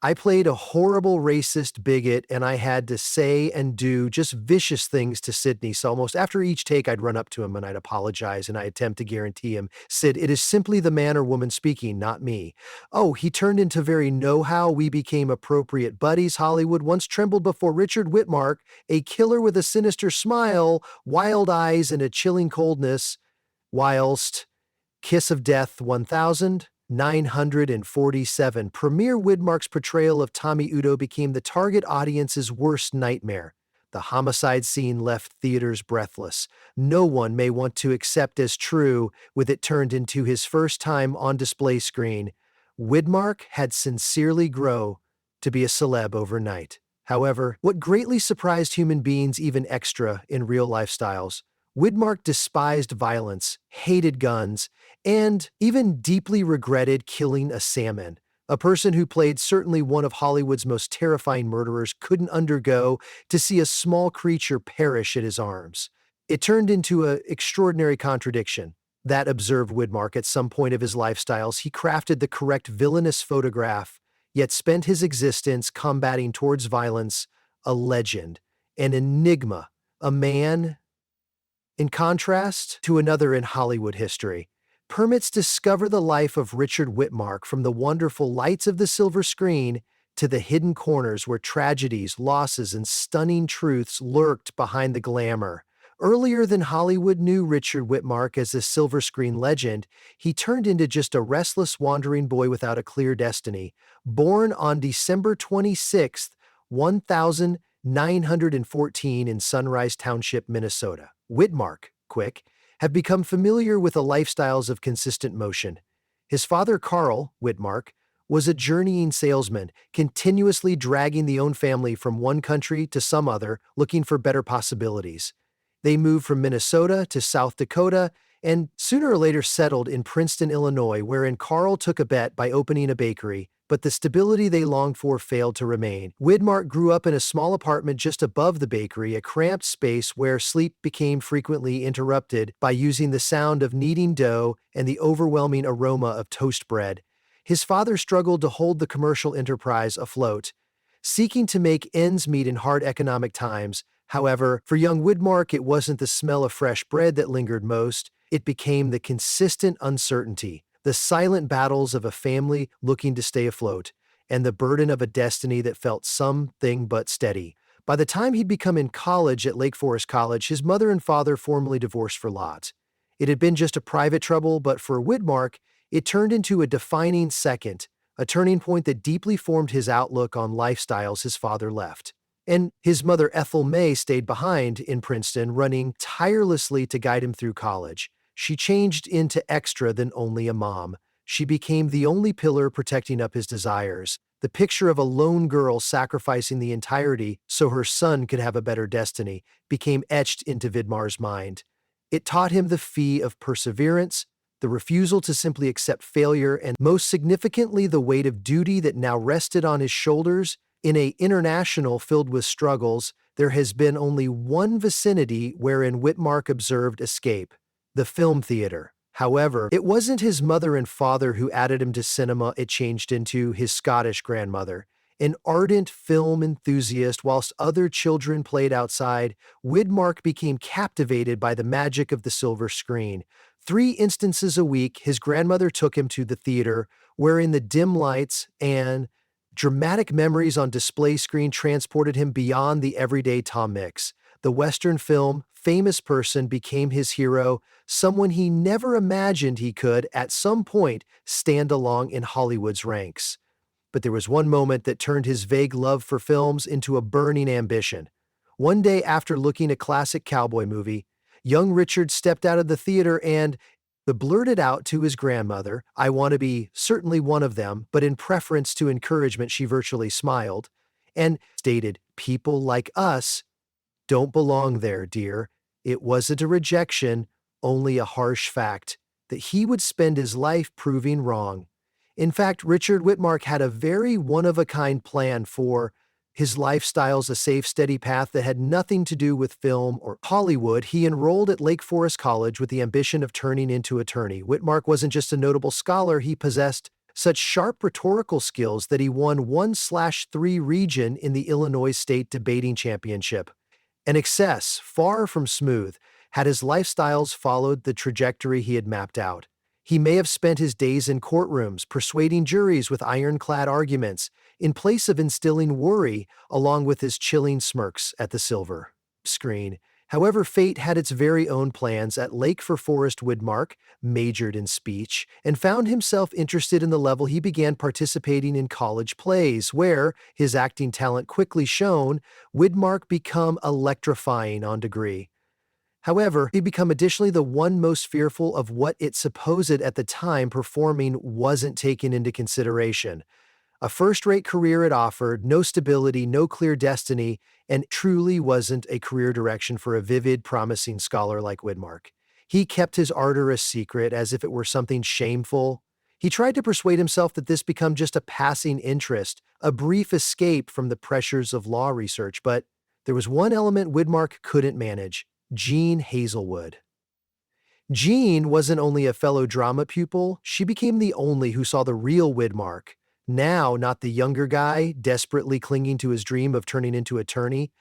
I played a horrible racist bigot, and I had to say and do just vicious things to Sydney. So almost after each take, I'd run up to him and I'd apologize and I attempt to guarantee him, Sid, it is simply the man or woman speaking, not me. Oh, he turned into very know-how. We became appropriate buddies. Hollywood once trembled before Richard Widmark, a killer with a sinister smile, wild eyes, and a chilling coldness, whilst Kiss of Death 1947. Premier Widmark's portrayal of Tommy Udo became the target audience's worst nightmare. The homicide scene left theaters breathless. No one may want to accept as true, with it turned into his first time on display screen. Widmark had sincerely grown to be a celeb overnight. However, what greatly surprised human beings even extra in real lifestyles, Widmark despised violence, hated guns, and even deeply regretted killing a salmon. A person who played certainly one of Hollywood's most terrifying murderers couldn't undergo to see a small creature perish at his arms. It turned into an extraordinary contradiction. That, observed Widmark, at some point of his lifestyles, he crafted the correct villainous photograph, yet spent his existence combating towards violence, a legend, an enigma, a man in contrast to another in Hollywood history. Permits discover the life of Richard Widmark from the wonderful lights of the silver screen to the hidden corners where tragedies, losses, and stunning truths lurked behind the glamour. Earlier than Hollywood knew Richard Widmark as a silver screen legend, he turned into just a restless wandering boy without a clear destiny. Born on December 26th, 1914 in Sunrise Township, Minnesota, Widmark, have become familiar with the lifestyles of consistent motion. His father, Carl Widmark, was a journeying salesman, continuously dragging the own family from one country to some other, looking for better possibilities. They moved from Minnesota to South Dakota and sooner or later settled in Princeton, Illinois, wherein Carl took a bet by opening a bakery, but the stability they longed for failed to remain. Widmark grew up in a small apartment just above the bakery, a cramped space where sleep became frequently interrupted by using the sound of kneading dough and the overwhelming aroma of toast bread. His father struggled to hold the commercial enterprise afloat, seeking to make ends meet in hard economic times. However, for young Widmark, it wasn't the smell of fresh bread that lingered most. It became the consistent uncertainty, the silent battles of a family looking to stay afloat, and the burden of a destiny that felt something but steady. By the time he'd become in college at Lake Forest College, his mother and father formally divorced for lot. It had been just a private trouble, but for Widmark, it turned into a defining second, a turning point that deeply formed his outlook on lifestyles his father left. And his mother, Ethel May, stayed behind in Princeton, running tirelessly to guide him through college. She changed into extra than only a mom. She became the only pillar protecting up his desires. The picture of a lone girl sacrificing the entirety so her son could have a better destiny became etched into Widmar's mind. It taught him the fee of perseverance, the refusal to simply accept failure, and most significantly, the weight of duty that now rested on his shoulders. In an international filled with struggles, there has been only one vicinity wherein Widmark observed escape: the film theater. However, it wasn't his mother and father who added him to cinema. It changed into his Scottish grandmother. An ardent film enthusiast, whilst other children played outside, Widmark became captivated by the magic of the silver screen. 3 instances a week, his grandmother took him to the theater, wherein the dim lights and dramatic memories on display screen transported him beyond the everyday Tom Mix. The Western film famous person became his hero, someone he never imagined he could, at some point, stand along in Hollywood's ranks. But there was one moment that turned his vague love for films into a burning ambition. One day after looking at a classic cowboy movie, young Richard stepped out of the theater and blurted out to his grandmother, "I want to be certainly one of them," but in preference to encouragement she virtually smiled, and stated, "People like us don't belong there, dear." It wasn't a rejection, only a harsh fact that he would spend his life proving wrong. In fact, Richard Widmark had a very one-of-a-kind plan for his lifestyles, a safe, steady path that had nothing to do with film or Hollywood. He enrolled at Lake Forest College with the ambition of turning into an attorney. Widmark wasn't just a notable scholar, he possessed such sharp rhetorical skills that he won 1/3 region in the Illinois State Debating Championship. An excess, far from smooth, had his lifestyles followed the trajectory he had mapped out. He may have spent his days in courtrooms persuading juries with ironclad arguments, in place of instilling worry along with his chilling smirks at the silver screen. However, fate had its very own plans. At Lake for Forest, Widmark majored in speech and found himself interested in the level he began participating in college plays, where, his acting talent quickly shone, Widmark become electrifying on degree. However, he became additionally the one most fearful of what it supposed at the time performing wasn't taken into consideration. A first-rate career it offered, no stability, no clear destiny, and truly wasn't a career direction for a vivid, promising scholar like Widmark. He kept his ardor a secret as if it were something shameful. He tried to persuade himself that this became just a passing interest, a brief escape from the pressures of law research, but there was one element Widmark couldn't manage: Jean Hazelwood. Jean wasn't only a fellow drama pupil, she became the only who saw the real Widmark. Now, not the younger guy, desperately clinging to his dream of turning into attorney,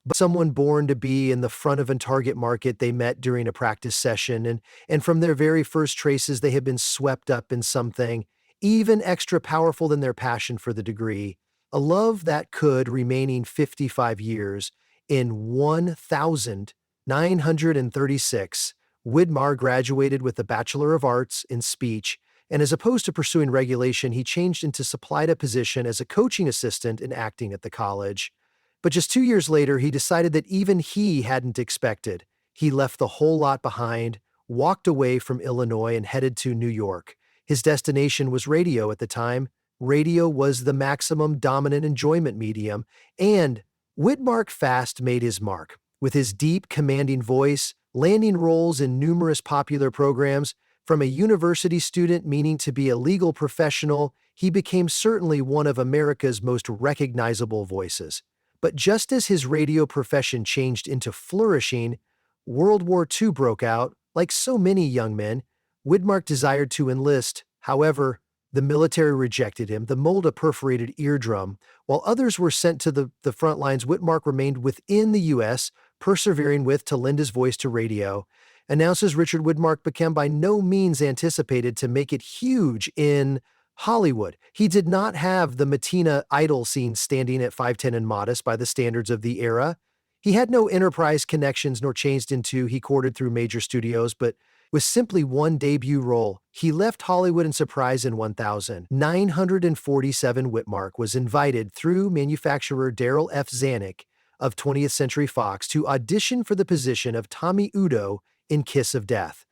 but someone born to be in the front of a target market they met during a practice session, and from their very first traces they had been swept up in something even extra powerful than their passion for the degree, a love that could, remaining 55 years, in 1936, Widmar graduated with a Bachelor of Arts in Speech, and as opposed to pursuing regulation, he changed into supplied a position as a coaching assistant in acting at the college. But just 2 years later, he decided that even he hadn't expected. He left the whole lot behind, walked away from Illinois, and headed to New York. His destination was radio at the time. Radio was the maximum dominant enjoyment medium, and Widmark fast made his mark. With his deep, commanding voice, landing roles in numerous popular programs, from a university student meaning to be a legal professional, he became certainly one of America's most recognizable voices. But just as his radio profession changed into flourishing, World War II broke out. Like so many young men, Widmark desired to enlist. However, the military rejected him, the mold a perforated eardrum. While others were sent to the front lines, Widmark remained within the U.S., persevering to lend his voice to radio. Announces Richard Widmark became by no means anticipated to make it huge in Hollywood. He did not have the Matina idol scene standing at 5'10" and modest by the standards of the era. He had no enterprise connections nor changed into he courted through major studios, but with simply one debut role, he left Hollywood in surprise in 1947. Widmark was invited through manufacturer Darrell F. Zanuck of 20th Century Fox to audition for the position of Tommy Udo in Kiss of Death.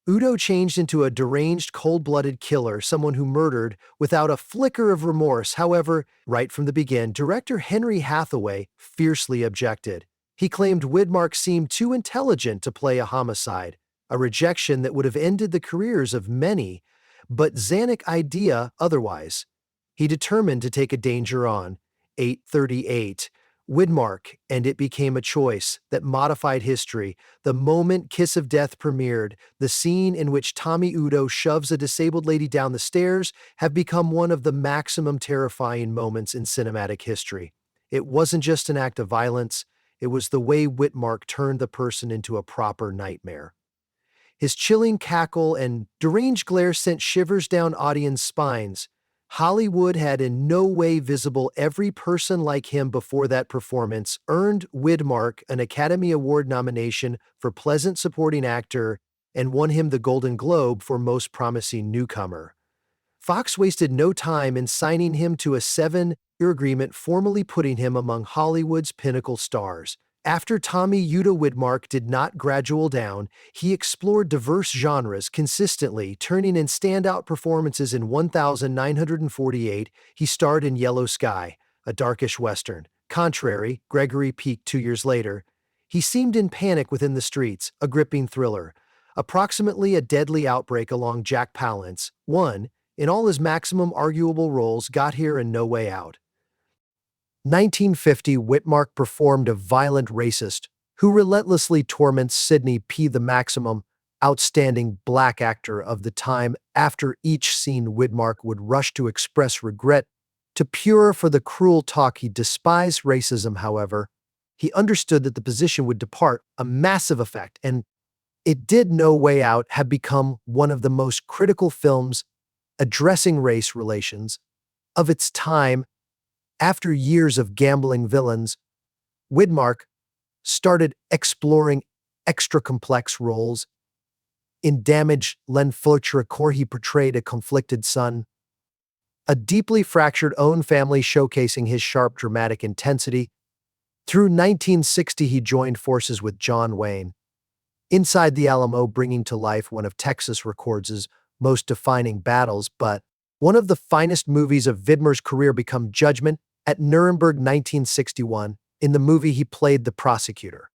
Udo changed into a deranged, cold-blooded killer, someone who murdered without a flicker of remorse. However, right from the beginning, director Henry Hathaway fiercely objected. He claimed Widmark seemed too intelligent to play a homicide, a rejection that would have ended the careers of many, but Zanuck idea otherwise. He determined to take a danger on 8/38. Widmark, and it became a choice that modified history. The moment Kiss of Death premiered, the scene in which Tommy Udo shoves a disabled lady down the stairs have become one of the maximum terrifying moments in cinematic history. It wasn't just an act of violence, it was the way Widmark turned the person into a proper nightmare. His chilling cackle and deranged glare sent shivers down audience spines. Hollywood had in no way visible every person like him before that performance, earned Widmark an Academy Award nomination for Pleasant Supporting Actor, and won him the Golden Globe for Most Promising Newcomer. Fox wasted no time in signing him to a 7-year agreement, formally putting him among Hollywood's pinnacle stars. After Tommy Udo Widmark did not graduate down, he explored diverse genres consistently, turning in standout performances. In 1948, he starred in Yellow Sky, a darkish western. Contrary, Gregory Peak 2 years later. He seemed in panic within the streets, a gripping thriller. Approximately a deadly outbreak along Jack Palance, one, in all his maximum arguable roles, Got Here and No Way Out. 1950, Widmark performed a violent racist who relentlessly torments Sidney P. the Maximum outstanding black actor of the time. After each scene, Widmark would rush to express regret to Pure for the cruel talk. He despised racism, however. He understood that the position would depart a massive effect, and it did. No Way Out have become one of the most critical films addressing race relations of its time. After years of gambling villains, Widmark started exploring extra complex roles. In Damage L'Enfoutre, he portrayed a conflicted son, a deeply fractured own family, showcasing his sharp dramatic intensity. Through 1960, he joined forces with John Wayne, Inside the Alamo, bringing to life one of Texas Records' most defining battles. But one of the finest movies of Widmar's career became Judgment at Nuremberg 1961. In the movie, he played the prosecutor,